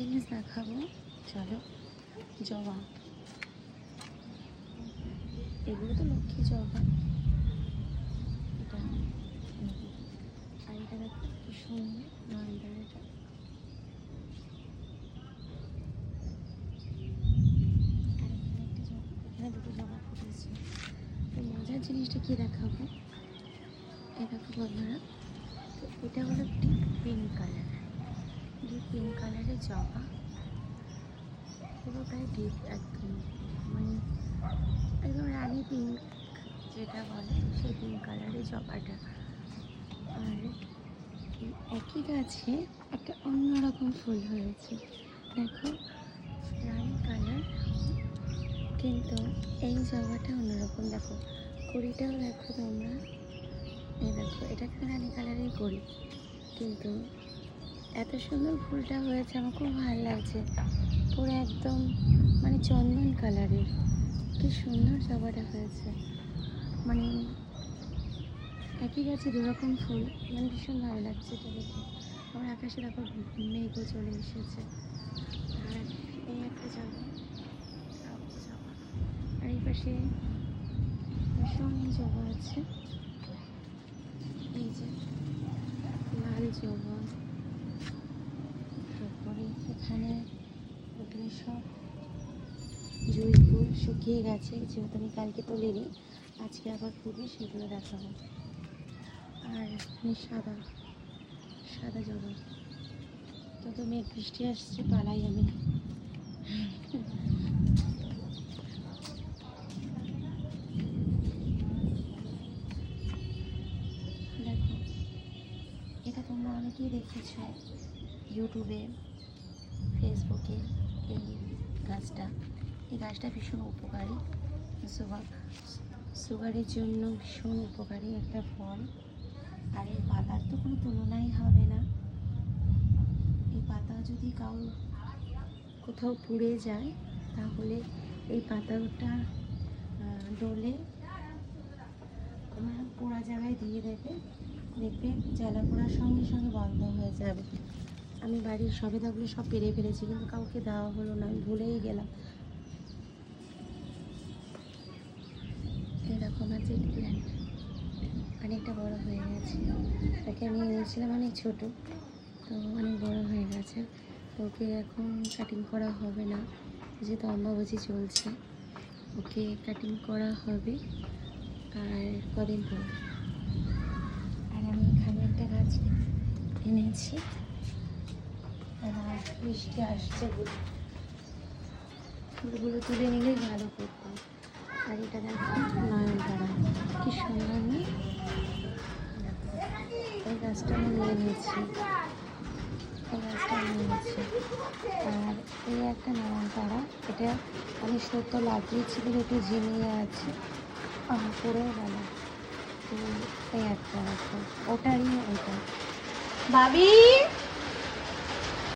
জিনিস দেখাবো, চলো। জবা, এগুলো তো লক্ষ্মী জবা। এটা আর এটা দেখো কি সুন্দর নয়নতারাটা। আর এখানে একটা জবা, এখানে দুটো জবা ফুটেছে। তো মজার জিনিসটা কি দেখাবো, এই দেখো বন্ধুরা। তো এটা হলো deep pink colour, deep pink কালারের জবা, পুরোটাই ডিপ একদম, মানে একদম রানি পিঙ্ক যেটা বলে সেই পিঙ্ক কালারের জবাটা। আর এই একই গাছে একটা অন্যরকম ফুল হয়েছে, দেখো রানি কালার, কিন্তু এই জবাটা অন্যরকম। দেখো কড়িটাও দেখো তোমরা, এই দেখো এটা একটা রানি কালারের কড়ি, কিন্তু এত সুন্দর ফুলটা হয়েছে, আমার খুব ভালো লাগছে। পুরো একদম মানে চন্দন কালারের, কি সুন্দর জবাটা হয়েছে। মানে একই গাছে দুরকম ফুল, মানে ভীষণ ভালো লাগছে এটা দেখে। আমার আকাশে দেখো মেঘও চলে এসেছে। আর এই একটা জবা, আর এই পাশে ভীষণ জবা আছে, এই যে লাল জবা। তারপরে এখানে ওগুলো সব জুঁই ফুল শুকিয়ে গেছে, যেহেতু আমি কালকে তুলিনি, আজকে আবার ফুলবে, সেগুলো দেখাবো। আর এখানে সাদা সাদা জবা। তো মেঘ বৃষ্টি আসছে, পালাই আমি। দেখো এটা তোমরা অনেকেই দেখেছো ইউটিউবে, ফেসবুকে। এই গাছটা, এই গাছটা ভীষণ উপকারী, সুগারের জন্য ভীষণ উপকারী একটা ফল। আর এই পাতার তো কোনো তুলনাই হবে না। এই পাতা যদি কোথাও পুড়ে যায়, তাহলে এই পাতাটা ডলে পোড়া জায়গায় দিয়ে দেবে, দেখবে জ্বালা পোড়ার সঙ্গে সঙ্গে বন্ধ হয়ে যাবে। আমি বাড়ির সবেদাগুলো সব পেরে ফেলেছি, কিন্তু কাউকে দেওয়া হলো না, আমি ভুলেই গেলাম। এই দেখো আমার জেট প্ল্যান্ট অনেকটা বড় হয়ে গেছে, তাকে আমি এনেছিলাম অনেক ছোট, তো অনেক বড় হয়ে গেছে। তো ওকে এখন কাটিং করা হবে না, যেহেতু অম্বাবচি চলছে, ওকে কাটিং করা হবে আর কদিন পর। আর আমি এখানে একটা গাছ এনেছি, বৃষ্টি আসছে বলে ফুলগুলো তুলে নিলেই ভালো করতো। আর এটা দেখো নয়নতারা, কি সুন্দর না? এই গাছটা আমি নিয়ে নিয়েছি, এই গাছটা আমি নিয়েছি। আর এই একটা নয়নতারা, এটা আমি সত্য লাগিয়েছি, একটু ঝিমিয়ে আছে, পড়েও গেল। তো এই একটা দেখো, ওটারই ওটা। ভাবি